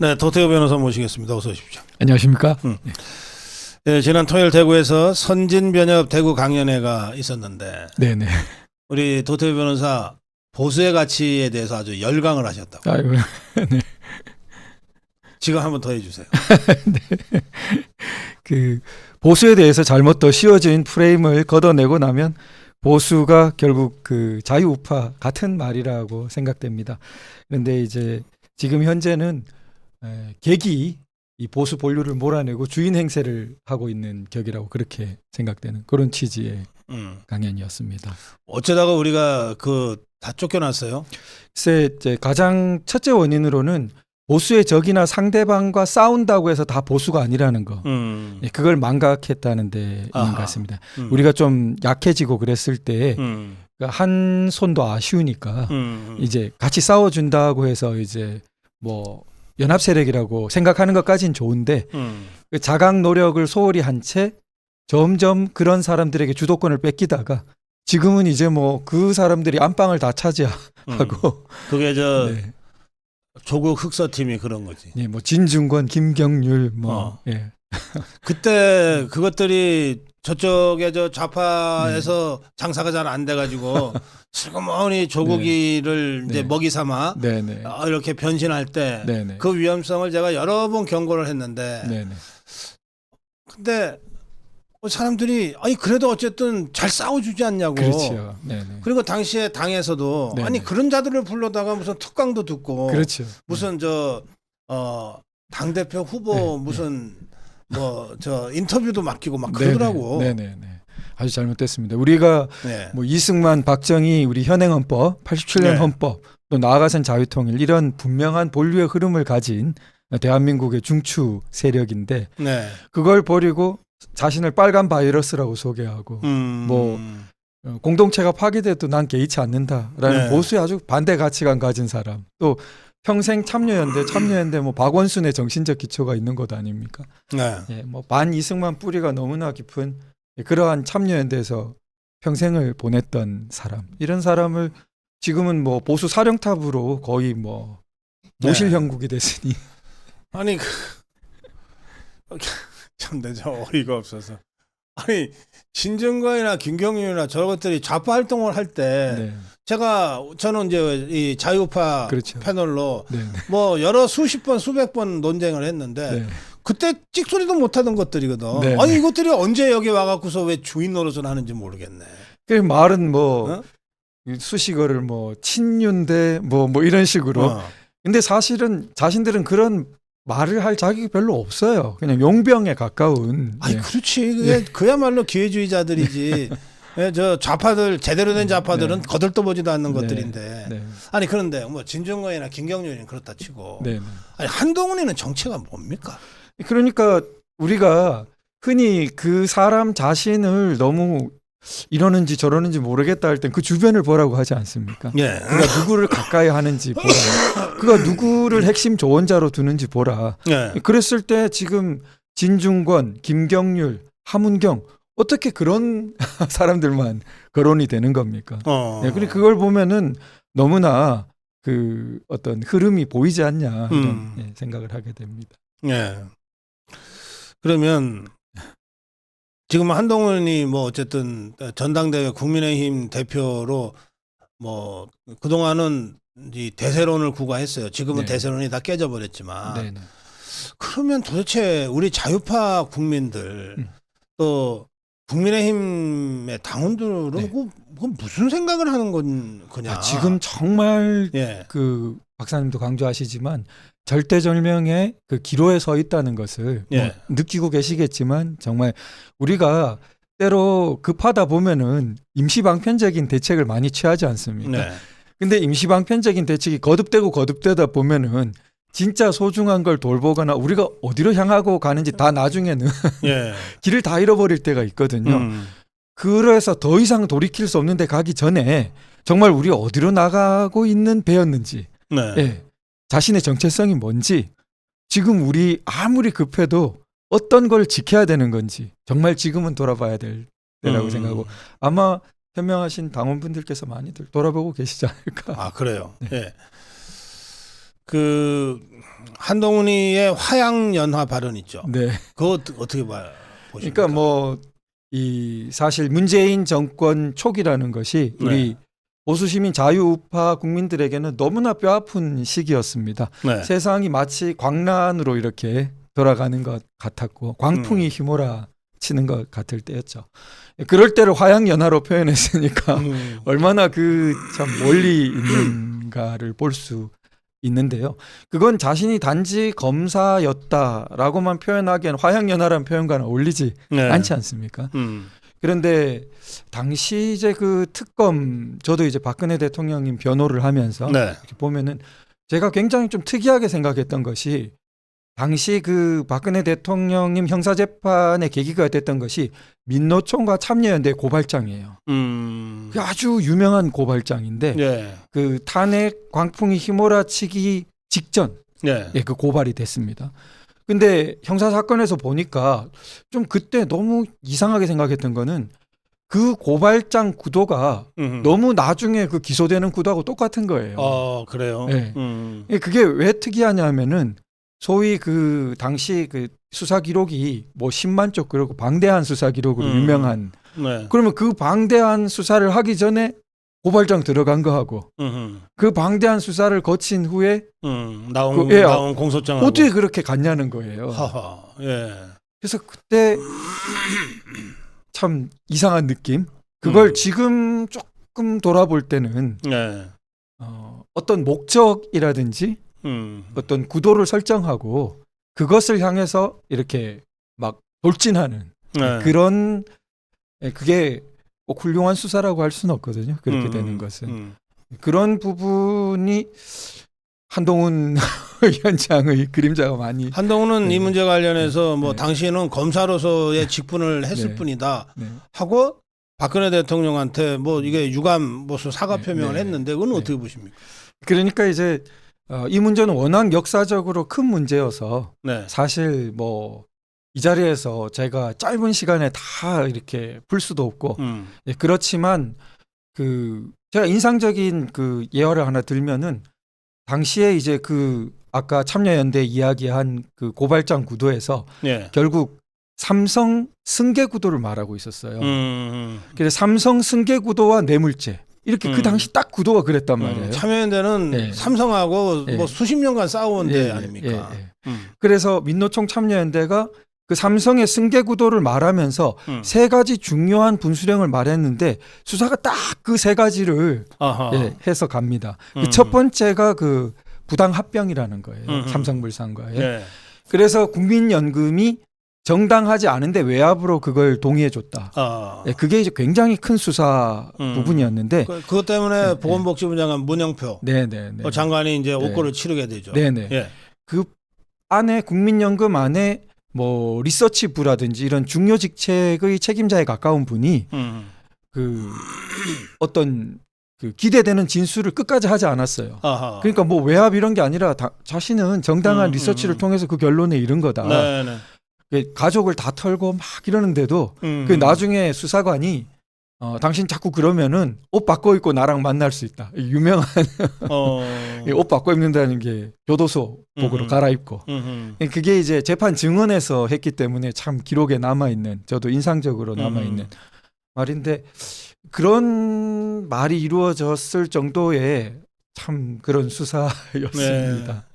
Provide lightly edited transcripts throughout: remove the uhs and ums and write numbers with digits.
네, 도태우 변호사 모시겠습니다. 어서 오십시오. 안녕하십니까? 네, 지난 토요일 대구에서 선진변협 대구 강연회가 있었는데 네네. 우리 도태우 변호사 보수의 가치에 대해서 아주 열광을 하셨다고. 아이고, 네. 지금 한번 더 해주세요. 네. 그 보수에 대해서 잘못 더 씌워진 프레임을 걷어내고 나면 보수가 결국 그 자유우파 같은 말이라고 생각됩니다. 그런데 이제 지금 현재는 객이 이 보수 본류를 몰아내고 주인 행세를 하고 있는 격이라고 그렇게 생각되는 그런 취지의 강연이었습니다. 어쩌다가 우리가 다 쫓겨났어요? 글쎄 이제 가장 첫째 원인으로는 보수의 적이나 상대방과 싸운다고 해서 다 보수가 아니라는 거. 그걸 망각했다는 데 있는 것 같습니다. 우리가 좀 약해지고 그랬을 때 한 손도 아쉬우니까 이제 같이 싸워준다고 해서 이제 뭐 연합 세력이라고 생각하는 것까지는 좋은데 그 자각 노력을 소홀히 한 채 점점 그런 사람들에게 주도권을 뺏기다가 지금은 이제 뭐 그 사람들이 안방을 다 차지하고 그게 네. 조국 흑서팀이 그런 거지. 네, 뭐 진중권, 김경률 예. 그때 그것들이 저쪽에 좌파에서 장사가 잘 안 돼가지고 슬그머니 조국이를 이제 먹이 삼아 이렇게 변신할 때 그 위험성을 제가 여러 번 경고를 했는데 근데 사람들이 아니 그래도 어쨌든 잘 싸워주지 않냐고. 그렇죠. 그리고 당시에 당에서도 아니 그런 자들을 불러다가 무슨 특강도 듣고 그렇죠. 무슨 당대표 후보 무슨 인터뷰도 맡기고 막 그러더라고. 아주 잘못됐습니다. 우리가 뭐 이승만, 박정희, 우리 현행 헌법, 87년 헌법, 또 나아가선 자유통일 이런 분명한 본류의 흐름을 가진 대한민국의 중추 세력인데 그걸 버리고 자신을 빨간 바이러스라고 소개하고 뭐 공동체가 파괴돼도 난 개의치 않는다라는 보수의 아주 반대 가치관 가진 사람, 또 평생 참여연대 뭐 박원순의 정신적 기초가 있는 것 아닙니까? 뭐 반 이승만 뿌리가 너무나 깊은 그러한 참여연대에서 평생을 보냈던 사람, 이런 사람을 지금은 뭐 보수 사령탑으로 거의 뭐 모실 형국이 됐으니 아니 참 내가 어이가 없어서 아니 진중권이나 김경률이나 저것들이 좌파 활동을 할 때 저는 이제 이 자유파 패널로 뭐 수십 번 수백 번 논쟁을 했는데 그때 찍소리도 못하던 것들이거든. 아니 이것들이 언제 여기 와갖고서 왜 주인 노릇을 하는지 모르겠네. 그 말은 뭐 수식어를 뭐 친윤대 뭐 이런 식으로. 근데 사실은 자신들은 그런 말을 할 자격이 별로 없어요. 그냥 용병에 가까운. 아니 그렇지. 그야말로 기회주의자들이지. 저 좌파들 제대로 된 좌파들은 거들떠보지도 않는 것들인데. 아니 그런데 뭐 진중권이나 김경률이는 그렇다 치고. 아니 한동훈이는 정체가 뭡니까? 그러니까 우리가 흔히 그 사람 자신을 너무 이러는지 저러는지 모르겠다 할 땐 그 주변을 보라고 하지 않습니까? 그가 누구를 가까이 하는지 보라. 그가 누구를 핵심 조언자로 두는지 보라. 그랬을 때 지금 진중권, 김경률, 하문경 어떻게 그런 사람들만 거론이 되는 겁니까? 그리고 그걸 보면은 너무나 그 어떤 흐름이 보이지 않냐 이런 생각을 하게 됩니다. 그러면 지금 한동훈이 뭐 어쨌든 전당대회 국민의힘 대표로 뭐 그동안은 이 대세론을 구가했어요. 지금은 대세론이 다 깨져버렸지만 그러면 도대체 우리 자유파 국민들 또 국민의힘의 당원들은 그건 무슨 생각을 하는 거냐? 지금 정말 그 박사님도 강조하시지만 절대절명의 그 기로에 서 있다는 것을 뭐 느끼고 계시겠지만 정말 우리가 때로 급하다 보면은 임시방편적인 대책을 많이 취하지 않습니까? 근데 임시방편적인 대책이 거듭되다 보면은 진짜 소중한 걸 돌보거나 우리가 어디로 향하고 가는지 다 나중에는 길을 다 잃어버릴 때가 있거든요. 그래서 더 이상 돌이킬 수 없는 데 가기 전에 정말 우리가 어디로 나가고 있는 배였는지 자신의 정체성이 뭔지, 지금 우리 아무리 급해도 어떤 걸 지켜야 되는 건지 정말 지금은 돌아봐야 될 때라고 생각하고 아마 현명하신 당원분들께서 많이들 돌아보고 계시지 않을까. 아 그래요. 그 한동훈이의 화양연화 발언 있죠. 네. 그거 어떻게 보십니까? 그러니까 뭐 이 사실 문재인 정권 초기라는 것이 우리 보수 시민 자유우파 국민들에게는 너무나 뼈아픈 시기였습니다. 네. 세상이 마치 광란으로 이렇게 돌아가는 것 같았고 광풍이 휘몰아치는 것 같을 때였죠. 그럴 때를 화양연화로 표현했으니까 얼마나 그 참 멀리 있는가를 볼 수 있는데요. 그건 자신이 단지 검사였다라고만 표현하기엔 화양연화라는 표현과는 어울리지 않지 않습니까? 그런데 당시 이제 그 특검, 저도 이제 박근혜 대통령님 변호를 하면서 이렇게 보면은 제가 굉장히 좀 특이하게 생각했던 것이 당시 그 박근혜 대통령님 형사재판의 계기가 됐던 것이 민노총과 참여연대 고발장이에요. 그 아주 유명한 고발장인데 그 탄핵 광풍이 휘몰아치기 직전 그 고발이 됐습니다. 근데 형사사건에서 보니까 좀 그때 너무 이상하게 생각했던 거는 그 고발장 구도가 너무 나중에 그 기소되는 구도하고 똑같은 거예요. 그래요? 네. 그게 왜 특이하냐면은 소위 그 당시 그 수사 기록이 뭐 10만 쪽 그리고 방대한 수사 기록으로 유명한. 그러면 그 방대한 수사를 하기 전에 고발장 들어간 거하고 그 방대한 수사를 거친 후에 나온 공소장하고 어떻게 그렇게 갔냐는 거예요. 그래서 그때 참 이상한 느낌. 그걸 지금 조금 돌아볼 때는 어떤 목적이라든지 어떤 구도를 설정하고 그것을 향해서 이렇게 막 돌진하는 그런 그게 꼭 훌륭한 수사라고 할 수는 없거든요. 그렇게 되는 것은 그런 부분이 한동훈 위원장의 그림자가 많이. 한동훈은 이 문제 관련해서 뭐 당시에는 검사로서의 직분을 했을 뿐이다 하고 박근혜 대통령한테 뭐 이게 유감 무슨 사과 표명을 했는데 그건 어떻게 보십니까? 그러니까 이제 이 문제는 워낙 역사적으로 큰 문제여서 사실 뭐 이 자리에서 제가 짧은 시간에 다 이렇게 풀 수도 없고 그렇지만 그 제가 인상적인 그 예화를 하나 들면은 당시에 이제 그 아까 참여연대 이야기한 그 고발장 구도에서 결국 삼성 승계 구도를 말하고 있었어요. 그래서 삼성 승계 구도와 뇌물죄 이렇게 그 당시 딱 구도가 그랬단 말이에요. 참여연대는 삼성하고 뭐 수십 년간 싸워온 데 아닙니까? 그래서 민노총 참여연대가 그 삼성의 승계 구도를 말하면서 세 가지 중요한 분수령을 말했는데 수사가 딱 그 세 가지를 해서 갑니다. 그 첫 번째가 그 부당 합병이라는 거예요. 삼성물산과의. 그래서 국민연금이 정당하지 않은데 외압으로 그걸 동의해줬다. 그게 이제 굉장히 큰 수사 부분이었는데 그것 때문에 보건복지부 장관 문영표 장관이 이제 옥고를 치르게 되죠. 그 안에 국민연금 안에 뭐 리서치부라든지 이런 중요 직책의 책임자에 가까운 분이 그 어떤 그 기대되는 진술을 끝까지 하지 않았어요. 그러니까 뭐 외압 이런 게 아니라 자신은 정당한 리서치를 통해서 그 결론에 이른 거다. 가족을 다 털고 막 이러는데도 그 나중에 수사관이 당신 자꾸 그러면은 옷 바꿔 입고 나랑 만날 수 있다. 유명한 옷 바꿔 입는다는 게 교도소복으로 갈아입고 그게 이제 재판 증언에서 했기 때문에 참 기록에 남아있는 저도 인상적으로 남아있는 말인데 그런 말이 이루어졌을 정도의 참 그런 수사였습니다.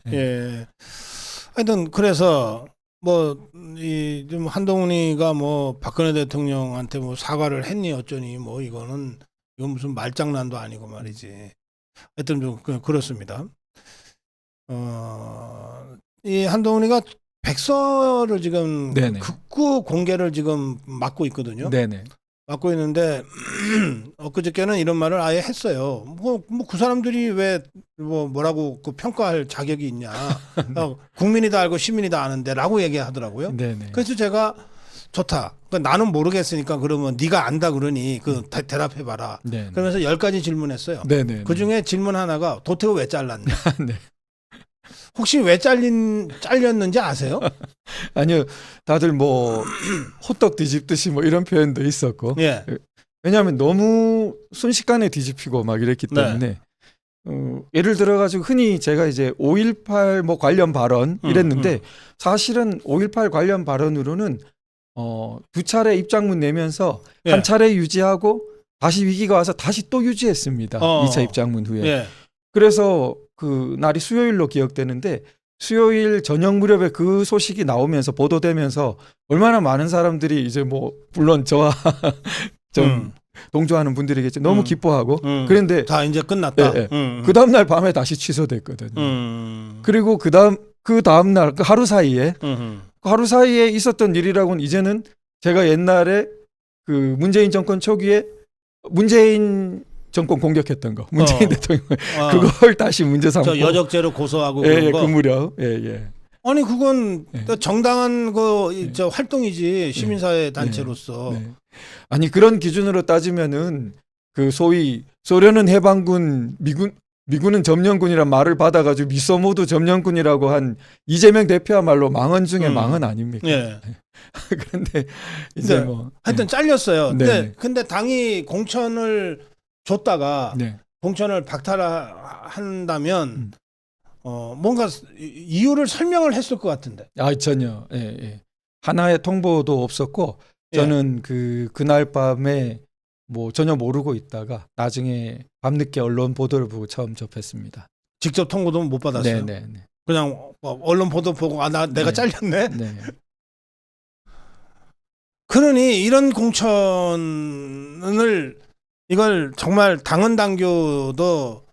하여튼 그래서 뭐 이 좀 한동훈이가 뭐 박근혜 대통령한테 뭐 사과를 했니 어쩌니 뭐 이건 무슨 말장난도 아니고 말이지. 하여튼 좀 그렇습니다. 이 한동훈이가 백서를 지금 극구 공개를 지금 막고 있거든요. 맡고 있는데 엊그저께는 이런 말을 아예 했어요. 뭐 그 사람들이 왜 뭐라고 그 평가할 자격이 있냐. 국민이 다 알고 시민이 다 아는데라고 얘기하더라고요. 그래서 제가 좋다. 그러니까 나는 모르겠으니까 그러면 네가 안다 그러니 그 대답해봐라. 그러면서 10가지 질문했어요. 그중에 질문 하나가 도태우 왜 잘랐냐. 혹시 왜 잘렸는지 아세요? 아니요. 다들 뭐 호떡 뒤집듯이 뭐 이런 표현도 있었고. 왜냐하면 너무 순식간에 뒤집히고 막 이랬기 때문에 예를 들어 가지고 흔히 제가 이제 5.18 뭐 관련 발언 이랬는데 사실은 5.18 관련 발언으로는 두 차례 입장문 내면서 예. 한 차례 유지하고 다시 위기가 와서 다시 또 유지했습니다. 2차 입장문 후에. 예. 그래서 그 날이 수요일로 기억되는데 수요일 저녁 무렵에 그 소식이 나오면서 보도되면서 얼마나 많은 사람들이 이제 뭐 물론 저와 좀 동조하는 분들이겠지 너무 기뻐하고 그런데 다 이제 끝났다. 예, 예. 그 다음 날 밤에 다시 취소됐거든요. 그리고 그 다음 날 그 하루 사이에 하루 사이에 있었던 일이라고는 이제는 제가 옛날에 그 문재인 정권 초기에 문재인 정권 공격했던 거 문재인 대통령 그걸 다시 문제 삼고 저 여적죄로 고소하고 예, 그런 예, 거. 그 무렵 예. 아니 그건 예. 정당한 저 활동이지 시민사회 단체로서. 네. 아니 그런 기준으로 따지면은 그 소위 소련은 해방군 미군은 점령군이란 말을 받아가지고 미소모도 점령군이라고 한 이재명 대표야말로 망언 중에 망언 아닙니까? 예. 그런데 이제 뭐 하여튼 잘렸어요. 네. 근데 당이 공천을 줬다가 네. 공천을 박탈한다면 뭔가 이유를 설명을 했을 것 같은데. 전혀 예. 하나의 통보도 없었고 저는 그날 밤에 뭐 전혀 모르고 있다가 나중에 밤늦게 언론 보도를 보고 처음 접했습니다. 직접 통보도 못 받았어요. 네. 그냥 언론 보도 보고 내가 잘렸네. 네. 그러니 이런 공천을 이걸 정말 당헌 당규도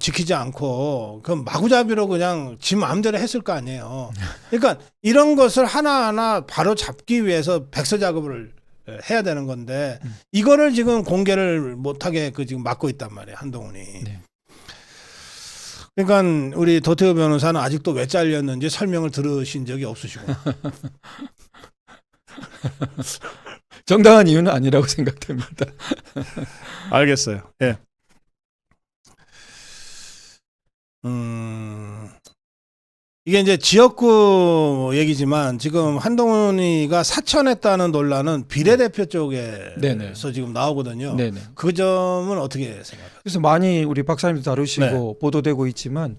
지키지 않고 그 마구잡이로 그냥 지 마음대로 했을 거 아니에요. 그러니까 이런 것을 하나하나 바로 잡기 위해서 백서 작업을 해야 되는 건데 이거를 지금 공개를 못하게 지금 막고 있단 말이에요, 한동훈이. 네. 그러니까 우리 도태우 변호사는 아직도 왜 잘렸는지 설명을 들으신 적이 없으시고. 정당한 이유는 아니라고 생각됩니다. 알겠어요. 예. 이게 이제 지역구 얘기지만 지금 한동훈이가 사천했다는 논란은 비례대표 쪽에서 네네. 지금 나오거든요. 네네. 그 점은 어떻게 생각하세요? 그래서 많이 우리 박사님도 다루시고 보도되고 있지만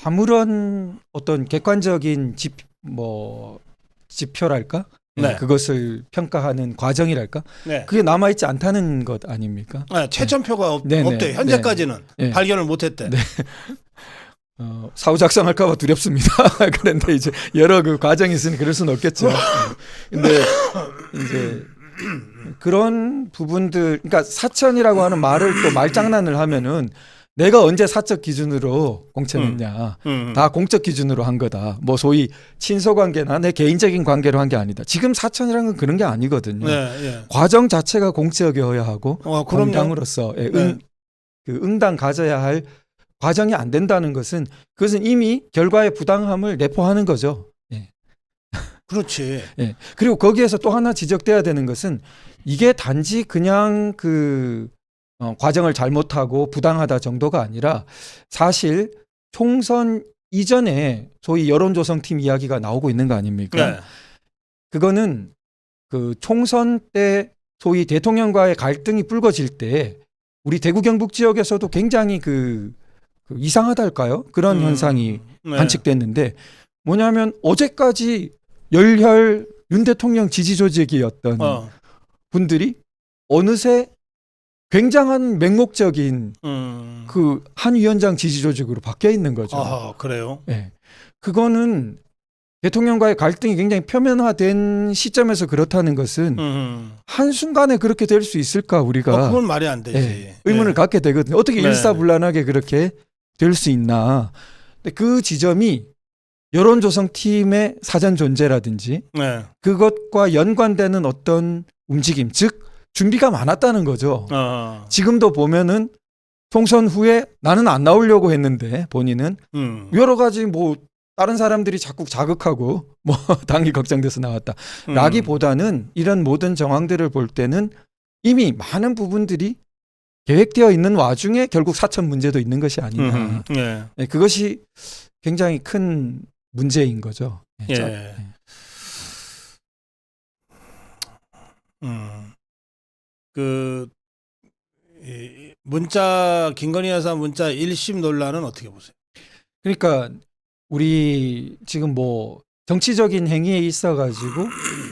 아무런 어떤 객관적인 지표랄까? 네. 그것을 평가하는 과정이랄까? 네. 그게 남아있지 않다는 것 아닙니까? 채점표가 없대요. 현재까지는 발견을 못했대. 네. 사후 작성할까봐 두렵습니다. 그런데 이제 여러 그 과정이 있으니 그럴 수는 없겠죠. 근데 이제 그런 부분들, 그러니까 사천이라고 하는 말을 또 말장난을 하면은 내가 언제 사적 기준으로 공천했냐. 다 공적 기준으로 한 거다. 뭐 소위 친소 관계나 내 개인적인 관계로 한 게 아니다. 지금 사천이라는 건 그런 게 아니거든요. 과정 자체가 공적이어야 하고 공당으로서 응당 가져야 할 과정이 안 된다는 것은 그것은 이미 결과의 부당함을 내포하는 거죠. 예. 그렇지. 예. 그리고 거기에서 또 하나 지적돼야 되는 것은 이게 단지 그냥 과정을 잘못하고 부당하다 정도가 아니라 사실 총선 이전에 소위 여론조성팀 이야기가 나오고 있는 거 아닙니까? 네. 그거는 그 총선 때 소위 대통령과의 갈등이 불거질 때 우리 대구 경북 지역에서도 굉장히 이상하달까요? 그런 현상이 관측됐는데 뭐냐면 어제까지 열혈 윤 대통령 지지 조직이었던 분들이 어느새 굉장한 맹목적인 그 한 위원장 지지 조직으로 바뀌어 있는 거죠. 아, 그래요? 네. 그거는 대통령과의 갈등이 굉장히 표면화된 시점에서 그렇다는 것은 한순간에 그렇게 될 수 있을까 우리가 그건 말이 안 되지. 네, 의문을 갖게 되거든요. 어떻게 일사불란하게 그렇게 될 수 있나. 근데 그 지점이 여론조성팀의 사전 존재라든지 그것과 연관되는 어떤 움직임, 즉 준비가 많았다는 거죠. 지금도 보면은 총선 후에 나는 안 나오려고 했는데 본인은 여러 가지 뭐 다른 사람들이 자꾸 자극하고 뭐 당이 걱정돼서 나왔다. 라기보다는 이런 모든 정황들을 볼 때는 이미 많은 부분들이 계획되어 있는 와중에 결국 사천 문제도 있는 것이 아니냐. 네, 그것이 굉장히 큰 문제인 거죠. 네, 문자 김건희 여사 문자 1심 논란은 어떻게 보세요? 그러니까 우리 지금 뭐 정치적인 행위에 있어가지고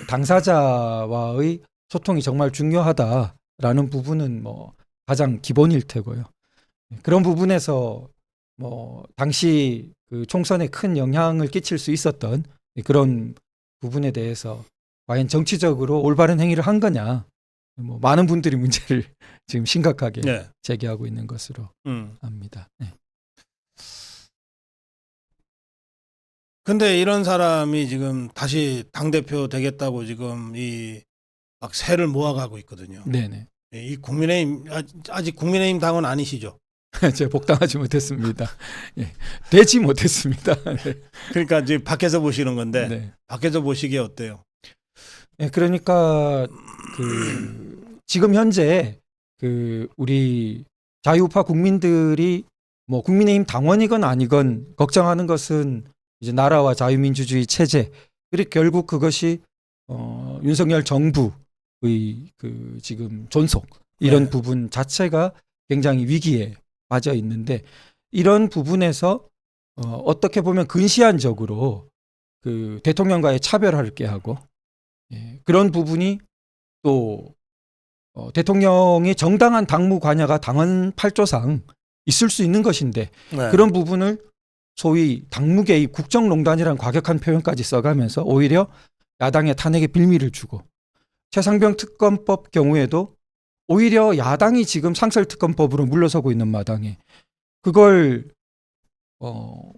당사자와의 소통이 정말 중요하다라는 부분은 뭐 가장 기본일 테고요. 그런 부분에서 뭐 당시 그 총선에 큰 영향을 끼칠 수 있었던 그런 부분에 대해서 과연 정치적으로 올바른 행위를 한 거냐, 뭐 많은 분들이 문제를 지금 심각하게 네. 제기하고 있는 것으로 압니다. 네. 근데 이런 사람이 지금 다시 당대표 되겠다고 지금 막 새를 모아가고 있거든요. 네네. 이 국민의힘, 아직 국민의힘 당원 아니시죠? 제가 복당하지 못했습니다. 예. 되지 못했습니다. 네. 그러니까 이제 밖에서 보시는 건데, 네. 밖에서 보시기에 어때요? 예, 그러니까 그 지금 현재 그 우리 자유우파 국민들이 뭐 국민의힘 당원이건 아니건 걱정하는 것은 이제 나라와 자유민주주의 체제, 그리고 결국 그것이 윤석열 정부의 그 지금 존속 이런 네. 부분 자체가 굉장히 위기에 빠져 있는데, 이런 부분에서 어떻게 보면 근시안적으로 그 대통령과의 차별화를 꾀하고, 예, 그런 부분이 또 대통령의 정당한 당무 관여가 당헌 8조상 있을 수 있는 것인데, 네. 그런 부분을 소위 당무 개입, 국정농단이라는 과격한 표현까지 써가면서 오히려 야당의 탄핵에 빌미를 주고, 최상병 특검법 경우에도 오히려 야당이 지금 상설특검법으로 물러서고 있는 마당에 그걸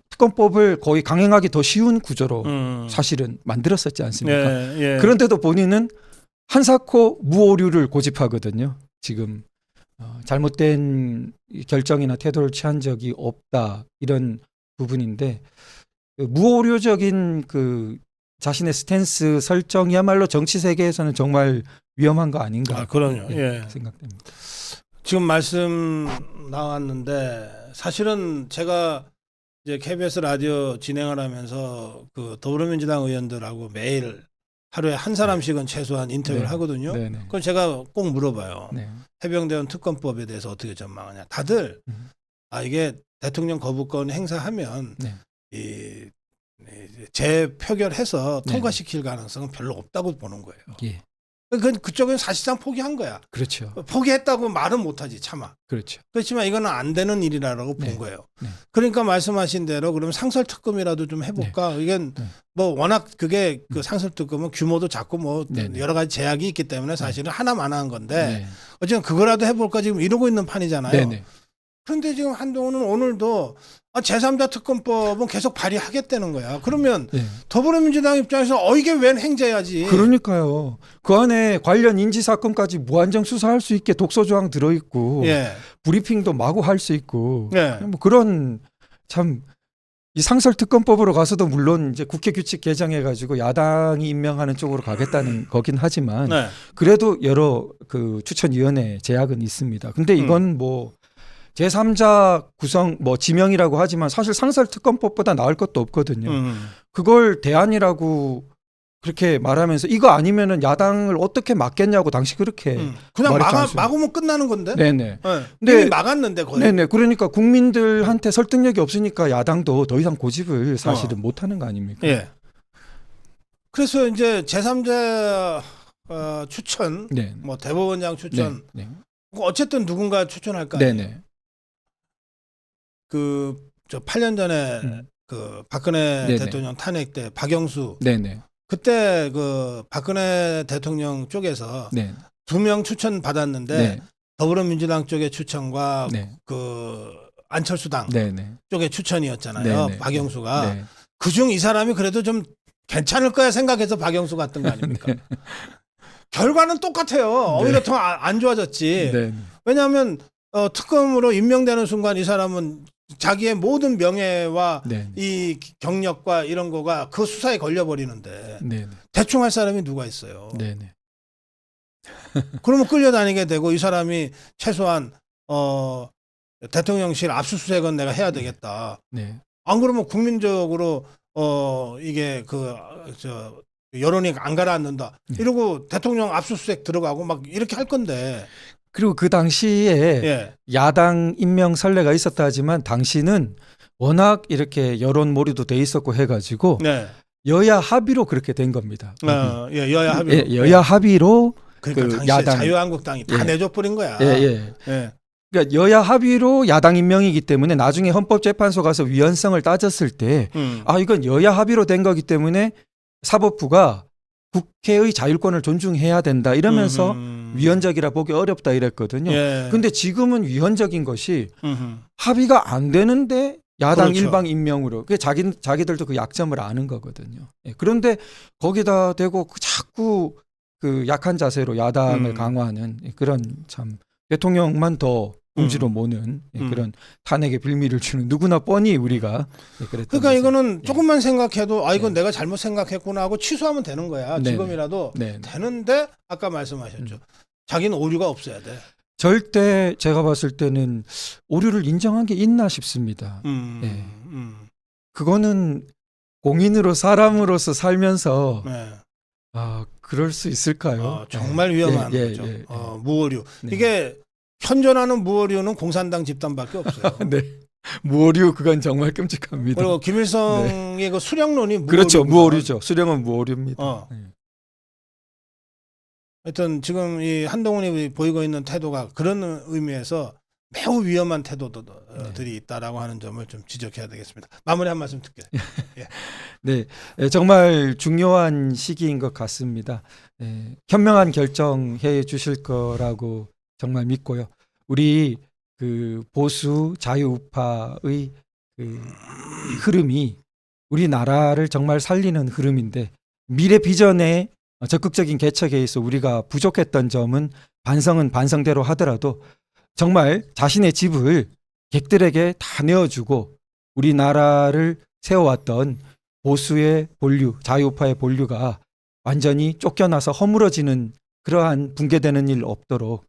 특검법을 거의 강행하기 더 쉬운 구조로 사실은 만들었었지 않습니까? 예, 예. 그런데도 본인은 한사코 무오류를 고집하거든요. 지금 잘못된 결정이나 태도를 취한 적이 없다, 이런 부분인데, 그 무오류적인 그 자신의 스탠스 설정이야말로 정치 세계에서는 정말 위험한 거 아닌가. 그럼요. 네, 예. 생각됩니다. 지금 말씀 나왔는데, 사실은 제가 이제 KBS 라디오 진행을 하면서 그 더불어민주당 의원들하고 매일 하루에 한 사람씩은 최소한 인터뷰를 네. 하거든요. 네네. 그럼 제가 꼭 물어봐요. 네. 해병대원 특검법에 대해서 어떻게 전망하냐. 다들 이게 대통령 거부권 행사하면 네. 재표결해서 네. 통과시킬 가능성은 별로 없다고 보는 거예요. 예. 그쪽은 사실상 포기한 거야. 그렇죠. 포기했다고 말은 못하지, 차마. 그렇죠. 그렇지만 이거는 안 되는 일이라고 네. 본 거예요. 네. 그러니까 말씀하신 대로 그럼 상설특검이라도 좀 해볼까? 이게 뭐 워낙 그게 그 상설특검은 규모도 작고 뭐 네네. 여러 가지 제약이 있기 때문에 사실은 하나만 한 건데 네. 어쨌든 그거라도 해볼까 지금 이러고 있는 판이잖아요. 네네. 그런데 지금 한동훈은 오늘도 제3자 특검법은 계속 발의하겠다는 거야. 그러면 네. 더불어민주당 입장에서 이게 웬 행제야지. 그러니까요. 그 안에 관련 인지 사건까지 무한정 수사할 수 있게 독소 조항 들어 있고, 예. 브리핑도 마구 할 수 있고, 예. 뭐 그런 참 이 상설특검법으로 가서도 물론 이제 국회 규칙 개정해가지고 야당이 임명하는 쪽으로 가겠다는 거긴 하지만, 네. 그래도 여러 그 추천위원회 제약은 있습니다. 근데 이건 뭐 제3자 구성 뭐 지명이라고 하지만 사실 상설특검법보다 나을 것도 없거든요. 그걸 대안이라고 그렇게 말하면서 이거 아니면은 야당을 어떻게 막겠냐고 당시 그렇게 그냥 말했지 않습니까? 막으면 끝나는 건데. 네네. 네. 이미 막았는데 거의. 네네. 그러니까 국민들한테 설득력이 없으니까 야당도 더 이상 고집을 사실은 못하는 거 아닙니까? 예. 그래서 이제 제3자 추천, 네. 뭐 대법원장 추천, 네. 어쨌든 누군가 추천할 거 아니에요. 네네. 저 8년 전에 그 박근혜 네네. 대통령 탄핵 때 박영수. 네네. 그때 그 박근혜 대통령 쪽에서 네. 2명 추천 받았는데 네. 더불어민주당 쪽의 추천과 네. 그 안철수당 네네. 쪽의 추천이었잖아요. 네네. 박영수가. 네. 그중 이 사람이 그래도 좀 괜찮을 거야 생각해서 박영수 갔던 거 아닙니까? 네. 결과는 똑같아요. 오히려 더 안 좋아졌지. 네. 왜냐하면 특검으로 임명되는 순간 이 사람은 자기의 모든 명예와 네. 이 경력과 이런 거가 그 수사에 걸려버리는데 네. 대충 할 사람이 누가 있어요. 네네. 그러면 끌려다니게 되고 이 사람이 최소한 대통령실 압수수색은 내가 해야 되겠다. 네. 안 그러면 국민적으로 이게 여론이 안 가라앉는다. 이러고 대통령 압수수색 들어가고 막 이렇게 할 건데. 그리고 그 당시에 예. 야당 임명 선례가 있었다 하지만 당시는 워낙 이렇게 여론 몰이도 돼 있었고 해가지고 네. 여야 합의로 그렇게 된 겁니다. 예, 여야 합의. 예, 여야 합의로 그러니까 그 당시 야당 자유한국당이 다 예. 내줘버린 거야. 예, 예. 예. 그러니까 여야 합의로 야당 임명이기 때문에 나중에 헌법재판소 가서 위헌성을 따졌을 때 이건 여야 합의로 된 거기 때문에 사법부가 국회의 자율권을 존중해야 된다 이러면서 위헌적이라 보기 어렵다 이랬거든요. 예. 근데 지금은 위헌적인 것이 합의가 안 되는데 야당 그렇죠. 일방 임명으로 그게 자기들도 그 약점을 아는 거거든요. 예. 그런데 거기다 대고 자꾸 그 약한 자세로 야당을 강화하는 그런 참 대통령만 더 궁지로 모는 그런 탄핵의 빌미를 주는 누구나 뻔히 우리가 그랬던 그러니까 거죠. 이거는 조금만 생각해도 이건 네. 내가 잘못 생각했구나 하고 취소하면 되는 거야. 네네. 지금이라도 네. 되는데 아까 말씀하셨죠. 자기는 오류가 없어야 돼. 절대 제가 봤을 때는 오류를 인정한 게 있나 싶습니다. 예. 그거는 공인으로 사람으로서 살면서 네. 그럴 수 있을까요? 정말 위험한 거죠. 무오류. 네. 이게 현존하는 무오류는 공산당 집단밖에 없어요. 네. 무오류 그건 정말 끔찍합니다. 그리고 김일성의 그 수령론이 무오류. 그렇죠. 무오류죠. 수령은 무오류입니다. 하여튼 지금 이 한동훈이 보이고 있는 태도가 그런 의미에서 매우 위험한 태도들이 있다라고 하는 점을 좀 지적해야 되겠습니다. 마무리 한 말씀 듣게. 예. 네, 정말 중요한 시기인 것 같습니다. 현명한 결정해 주실 거라고 정말 믿고요. 우리 그 보수 자유우파의 그 흐름이 우리나라를 정말 살리는 흐름인데 미래 비전에 적극적인 개척에 있어 우리가 부족했던 점은 반성은 반성대로 하더라도 정말 자신의 집을 객들에게 다 내어주고 우리나라를 세워왔던 보수의 본류, 자유우파의 본류가 완전히 쫓겨나서 허물어지는 그러한 붕괴되는 일 없도록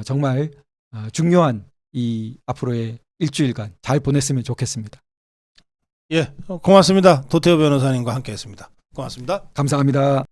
정말 중요한 이 앞으로의 일주일간 잘 보냈으면 좋겠습니다. 예, 고맙습니다. 도태호 변호사님과 함께했습니다. 고맙습니다. 감사합니다.